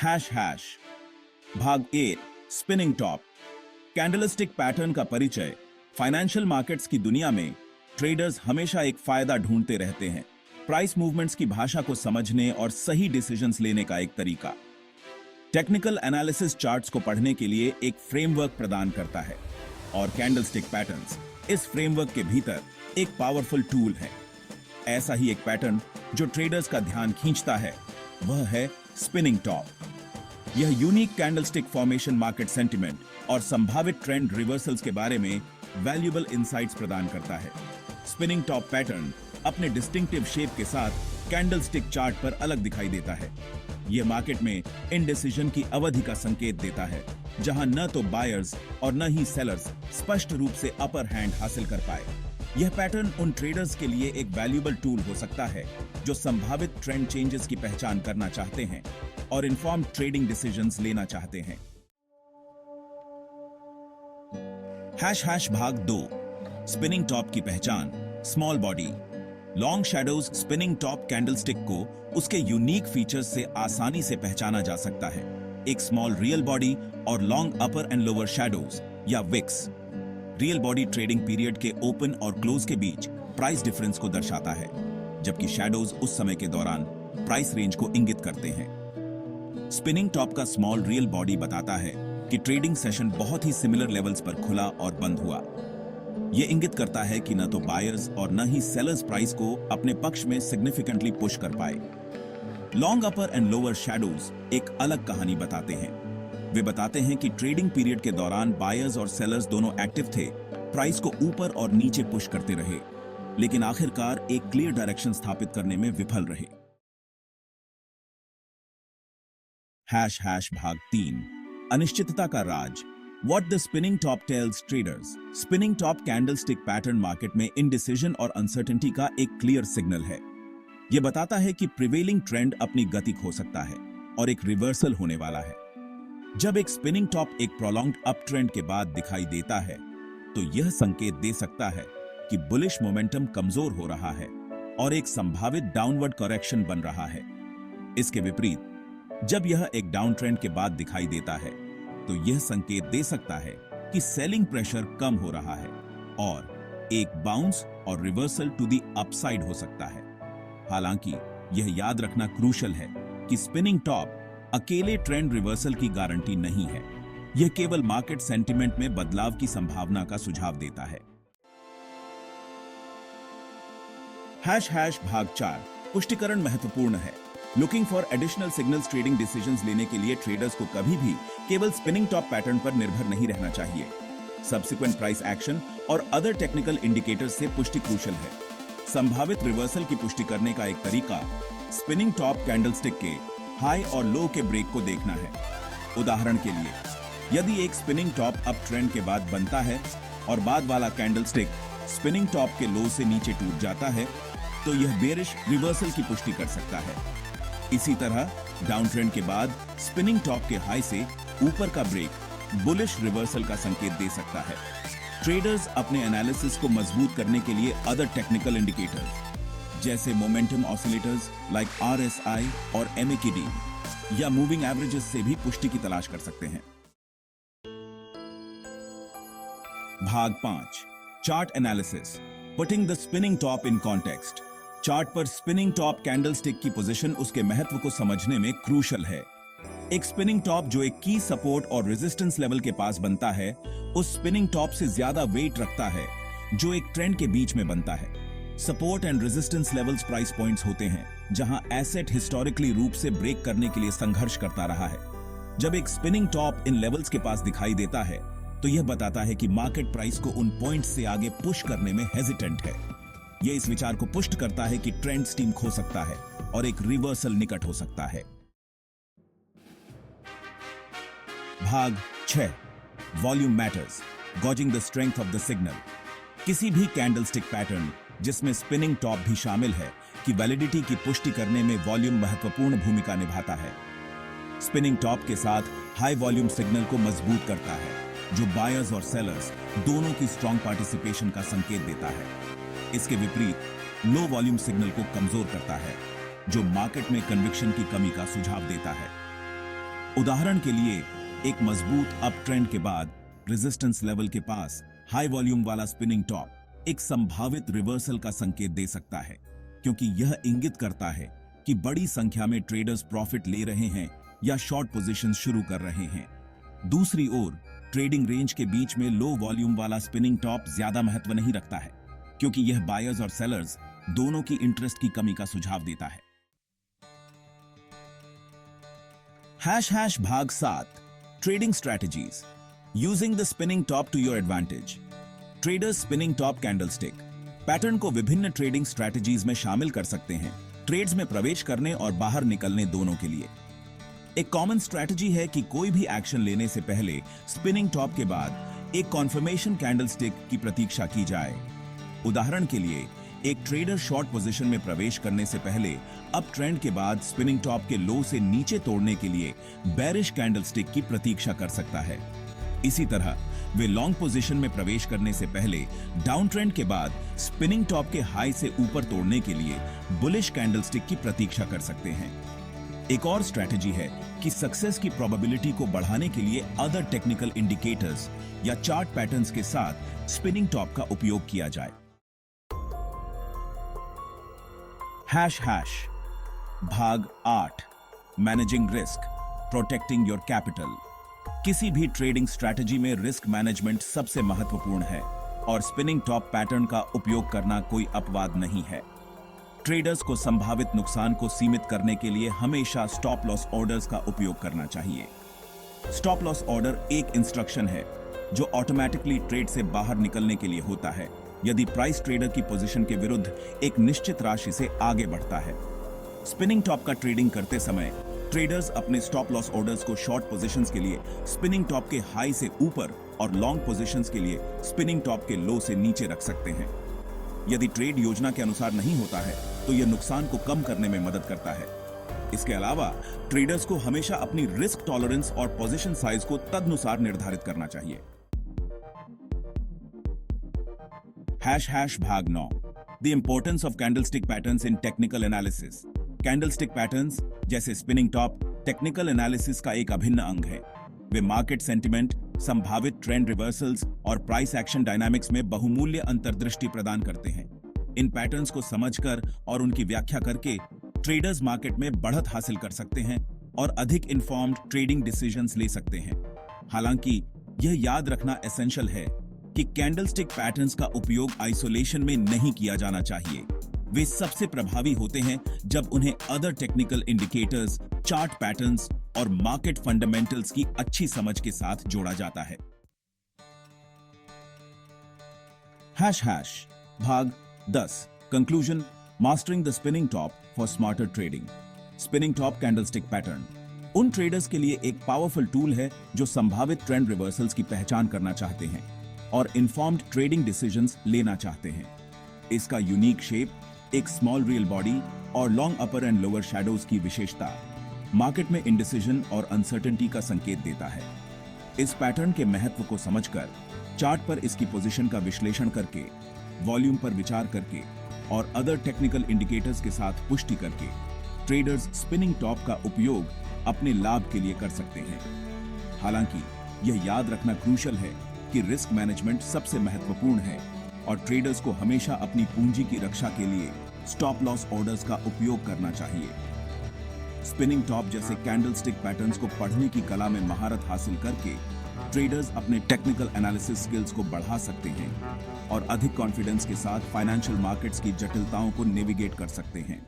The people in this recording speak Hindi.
हैश हैश भाग 8 स्पिनिंग टॉप। कैंडलस्टिक पैटर्न का परिचय। फाइनेंशियल मार्केट्स की दुनिया में ट्रेडर्स हमेशा एक फायदा ढूंढते रहते हैं। प्राइस मूवमेंट्स की भाषा को समझने और सही डिसीजंस लेने का एक तरीका। टेक्निकल एनालिसिस चार्ट्स को पढ़ने के लिए एक फ्रेमवर्क प्रदान करता है और कैंडलस्टिक पैटर्न्स इस फ्रेमवर्क के भीतर एक पावरफुल टूल है। ऐसा ही एक पैटर्न जो ट्रेडर्स का ध्यान खींचता है वह है स्पिनिंग टॉप। यह unique candlestick formation market sentiment और संभावित ट्रेंड रिवर्सल्स के बारे में वैल्यूएबल इनसाइट्स प्रदान करता है। स्पिनिंग टॉप पैटर्न अपने डिस्टिंक्टिव शेप के साथ कैंडलस्टिक चार्ट पर अलग दिखाई देता है। यह मार्केट में इनडिसीजन की अवधि का संकेत देता है, जहां न तो बायर्स और न ही सेलर्स स्पष्ट रूप से अपर हैंड हासिल कर पाए। यह पैटर्न उन ट्रेडर्स के लिए एक वैल्यूएबल टूल हो सकता है जो संभावित ट्रेंड चेंजेस की पहचान करना चाहते हैं और इन्फॉर्म्ड ट्रेडिंग डिसीजंस लेना चाहते हैं। हैश हैश भाग 2 स्पिनिंग टॉप की पहचान। Small body long shadows spinning top candlestick को उसके यूनिक फीचर्स से आसानी से पहचाना जा सकता है। एक स्मॉल रियल बॉडी और long upper and lower shadows या wicks real body trading period के ओपन और क्लोज के बीच प्राइस डिफरेंस को दर्शाता है, जबकि शैडोज उस समय के दौरान प्राइस रेंज को इंगित करते हैं। स्पिनिंग टॉप का स्मॉल रियल बॉडी बताता है कि ट्रेडिंग सेशन बहुत ही सिमिलर लेवल्स पर खुला और बंद हुआ। यह इंगित करता है कि न तो बायर्स और न ही सेलर्स प्राइस को अपने पक्ष में सिग्निफिकेंटली पुश कर पाए। Long upper and lower shadows एक अलग कहानी बताते हैं। वे बताते हैं कि ट्रेडिंग पीरियड के दौरान बायर्स और सेलर्स दोनों एक्टिव थे, प्राइस को ऊपर और नीचे पुश करते रहे, लेकिन आखिरकार एक क्लियर डायरेक्शन स्थापित करने में विफल रहे। हैश हैश भाग 3 अनिश्चितता का राज। What the spinning top tells traders। Spinning top candlestick pattern market में इनडिसीजन और अनसर्टेनिटी का एक क्लियर सिग्नल है। यह बताता है कि प्रिवेलिंग ट्रेंड अपनी गति खो सकता है और एक रिवर्सल होने वाला है। जब एक स्पिनिंग टॉप एक प्रोलॉन्ग्ड अप ट्रेंड के बाद दिखाई देता है, तो यह संकेत दे सकता है कि बुलिश मोमेंटम कमजोर हो रहा है और एक संभावित डाउनवर्ड करेक्शन बन रहा है। इसके विपरीत, जब यह एक डाउन ट्रेंड के बाद दिखाई देता है, तो यह संकेत दे सकता है कि सेलिंग प्रेशर कम हो रहा है और एक बाउंस और रिवर्सल टू द अपसाइड हो सकता है। हालांकि यह याद रखना क्रूशल है कि स्पिनिंग टॉप अकेले ट्रेंड रिवर्सल की गारंटी नहीं है। यह केवल मार्केट सेंटिमेंट में बदलाव की संभावना का सुझाव देता है। हैश हैश भाग 4 पुष्टिकरण महत्वपूर्ण है। Looking for additional signals trading decisions लेने के लिए ट्रेडर्स को कभी भी केवल स्पिनिंग टॉप पैटर्न पर निर्भर नहीं रहना चाहिए। सब्सिक्वेंट प्राइस एक्शन और अदर टेक्निकल इंडिकेटर्स से पुष्टि क्रूशल है। संभावित रिवर्सल की पुष्टि करने का एक तरीका स्पिनिंग टॉप कैंडलस्टिक के हाई और लो के ब्रेक को देखना है। उदाहरण के लिए, यदि एक स्पिनिंग टॉप अप ट्रेंड के बाद बनता है और बाद वाला कैंडलस्टिक स्पिनिंग टॉप के लो से नीचे टूट जाता है, तो यह बेरिश रिवर्सल की पुष्टि कर सकता है। इसी तरह डाउन ट्रेंड के बाद स्पिनिंग टॉप के हाई से ऊपर का ब्रेक बुलिश रिवर्सल का संकेत दे सकता है। ट्रेडर्स अपने एनालिसिस को मजबूत करने के लिए अदर टेक्निकल इंडिकेटर्स जैसे मोमेंटम ऑसिलेटर्स लाइक RSI और MACD या मूविंग एवरेजेस से भी पुष्टि की तलाश कर सकते हैं। भाग 5 chart analysis putting the spinning top in context. Chart पर स्पिनिंग टॉप कैंडलस्टिक की पोजीशन उसके महत्व को समझने में क्रूशल है। एक स्पिनिंग टॉप जो एक की सपोर्ट और रेजिस्टेंस लेवल के पास बनता है, उस स्पिनिंग टॉप से ज्यादा वेट रखता है जो एक ट्रेंड के बीच में बनता है। Support and resistance levels price points होते हैं जहां एसेट हिस्टोरिकली रूप से ब्रेक करने के लिए संघर्ष करता रहा है। जब एक स्पिनिंग टॉप इन लेवल्स के पास दिखाई देता है, तो यह बताता है कि मार्केट प्राइस को उन पॉइंट्स से आगे पुश करने में हेजिटेंट है। यह इस विचार को पुष्ट करता है कि ट्रेंड स्टीम खो सकता है और एक रिवर्सल निकट हो सकता है। भाग 6 volume matters gauging the strength of the signal. किसी भी कैंडलस्टिक पैटर्न जिसमें स्पिनिंग टॉप भी शामिल है की वैलिडिटी की पुष्टि करने में वॉल्यूम महत्वपूर्ण भूमिका निभाता है। स्पिनिंग टॉप के साथ हाई वॉल्यूम सिग्नल को मजबूत करता है, जो बायर्स और सेलर्स दोनों की स्ट्रॉन्ग पार्टिसिपेशन का संकेत देता है। इसके विपरीत लो वॉल्यूम सिग्नल को कमजोर करता है, जो मार्केट में कन्विक्शन की कमी का सुझाव देता है। उदाहरण के लिए एक मजबूत अप ट्रेंड के बाद रेजिस्टेंस लेवल के पास हाई वॉल्यूम वाला स्पिनिंग टॉप एक संभावित रिवर्सल का संकेत दे सकता है, क्योंकि यह इंगित करता है कि बड़ी संख्या में ट्रेडर्स प्रॉफिट ले रहे हैं या शॉर्ट पोजीशंस शुरू कर रहे हैं। दूसरी ओर ट्रेडिंग रेंज के बीच में लो वॉल्यूम वाला स्पिनिंग टॉप ज्यादा महत्व नहीं रखता है, क्योंकि यह बायर्स और सेलर्स दोनों की इंटरेस्ट की कमी का सुझाव देता है। भाग 7 trading strategies using the spinning top to your advantage. Traders spinning top candlestick pattern को विभिन्न ट्रेडिंग स्ट्रेटजीज में शामिल कर सकते हैं, ट्रेड्स में प्रवेश करने और बाहर निकलने दोनों के लिए। एक कॉमन स्ट्रेटजी है कि कोई भी एक्शन लेने से पहले स्पिनिंग टॉप के बाद एक कॉन्फर्मेशन कैंडलस्टिक की प्रतीक्षा की जाए। उदाहरण के लिए एक ट्रेडर शॉर्ट पोजीशन में प्रवेश करने से पहले अप ट्रेंड के बाद स्पिनिंग टॉप के लो से नीचे तोड़ने के लिए बेरिश कैंडलस्टिक की प्रतीक्षा कर सकता है। इसी तरह वे लॉन्ग पोजीशन में प्रवेश करने से पहले डाउन ट्रेंड के बाद स्पिनिंग टॉप के हाई से ऊपर तोड़ने के लिए बुलिश कैंडलस्टिक की प्रतीक्षा कर सकते हैं। एक और स्ट्रेटजी है कि सक्सेस की प्रोबेबिलिटी को बढ़ाने के लिए अदर टेक्निकल इंडिकेटर्स या चार्ट पैटर्न्स के साथ स्पिनिंग टॉप का उपयोग किया जाए। भाग 8 managing risk, protecting your capital. किसी भी ट्रेडिंग स्ट्रेटजी में रिस्क मैनेजमेंट सबसे महत्वपूर्ण है और स्पिनिंग टॉप पैटर्न का उपयोग करना कोई अपवाद नहीं है। ट्रेडर्स को संभावित नुकसान को सीमित करने के लिए हमेशा स्टॉप लॉस ऑर्डर्स का उपयोग करना चाहिए। स्टॉप लॉस ऑर्डर एक इंस्ट्रक्शन है जो ऑटोमेटिकली ट्रेड से बाहर निकलने के लिए होता है यदि प्राइस ट्रेडर की पोजीशन के विरुद्ध एक निश्चित राशि से आगे बढ़ता है। स्पिनिंग टॉप का ट्रेडिंग करते समय ट्रेडर्स अपने स्टॉप लॉस ऑर्डर्स को शॉर्ट पोजीशंस के लिए स्पिनिंग टॉप के हाई से ऊपर और लॉन्ग पोजीशंस के लिए स्पिनिंग टॉप के लो से नीचे रख सकते हैं। यदि ट्रेड योजना के अनुसार नहीं होता है तो यह नुकसान को कम करने में मदद करता है। इसके अलावा ट्रेडर्स को हमेशा अपनी रिस्क टॉलरेंस और पोजीशन साइज को तदनुसार निर्धारित करना चाहिए। भाग 9 the importance of candlestick patterns in technical analysis. Candlestick patterns जैसे स्पिनिंग टॉप टेक्निकल एनालिसिस का एक अभिन्न अंग है। वे मार्केट सेंटिमेंट, संभावित ट्रेंड रिवर्सल्स और प्राइस एक्शन डायनामिक्स में बहुमूल्य अंतर्दृष्टि प्रदान करते हैं। इन पैटर्न्स को समझकर और उनकी व्याख्या करके ट्रेडर्स मार्केट में बढ़त हासिल कर सकते हैं और अधिक इन्फॉर्म्ड ट्रेडिंग डिसीजंस ले सकते हैं। हालांकि यह याद रखना एसेंशियल है कि कैंडलस्टिक पैटर्न्स का उपयोग आइसोलेशन में नहीं किया जाना चाहिए। वे सबसे प्रभावी होते हैं जब उन्हें other technical indicators, chart patterns और मार्केट फंडामेंटल्स की अच्छी समझ के साथ जोड़ा जाता है। भाग 10 conclusion, mastering the spinning top for smarter trading. Spinning top candlestick pattern उन ट्रेडर्स के लिए एक पावरफुल टूल है जो संभावित ट्रेंड रिवर्सल्स की पहचान करना चाहते हैं और इन्फॉर्म्ड ट्रेडिंग डिसीजंस लेना चाहते हैं। इसका यूनिक शेप, एक स्मॉल रियल बॉडी और long upper and lower shadows की विशेषता मार्केट में इंडिसीजन और अनसर्टेनिटी का संकेत देता है। इस पैटर्न के महत्व को समझकर, चार्ट पर इसकी पोजीशन का विश्लेषण करके, वॉल्यूम पर विचार करके और अदर टेक्निकल इंडिकेटर्स के साथ पुष्टि करके ट्रेडर्स स्पिनिंग टॉप का उपयोग अपने लाभ के लिए कर सकते हैं। हालांकि यह याद रखना क्रूशियल है कि रिस्क मैनेजमेंट सबसे महत्वपूर्ण है और ट्रेडर्स को हमेशा अपनी पूंजी की रक्षा के लिए स्टॉप लॉस ऑर्डर्स का उपयोग करना चाहिए। स्पिनिंग टॉप जैसे कैंडलस्टिक पैटर्न्स को पढ़ने की कला में महारत हासिल करके ट्रेडर्स अपने टेक्निकल एनालिसिस स्किल्स को बढ़ा सकते हैं और अधिक कॉन्फिडेंस के साथ फाइनेंशियल मार्केट्स की जटिलताओं को नेविगेट कर सकते हैं।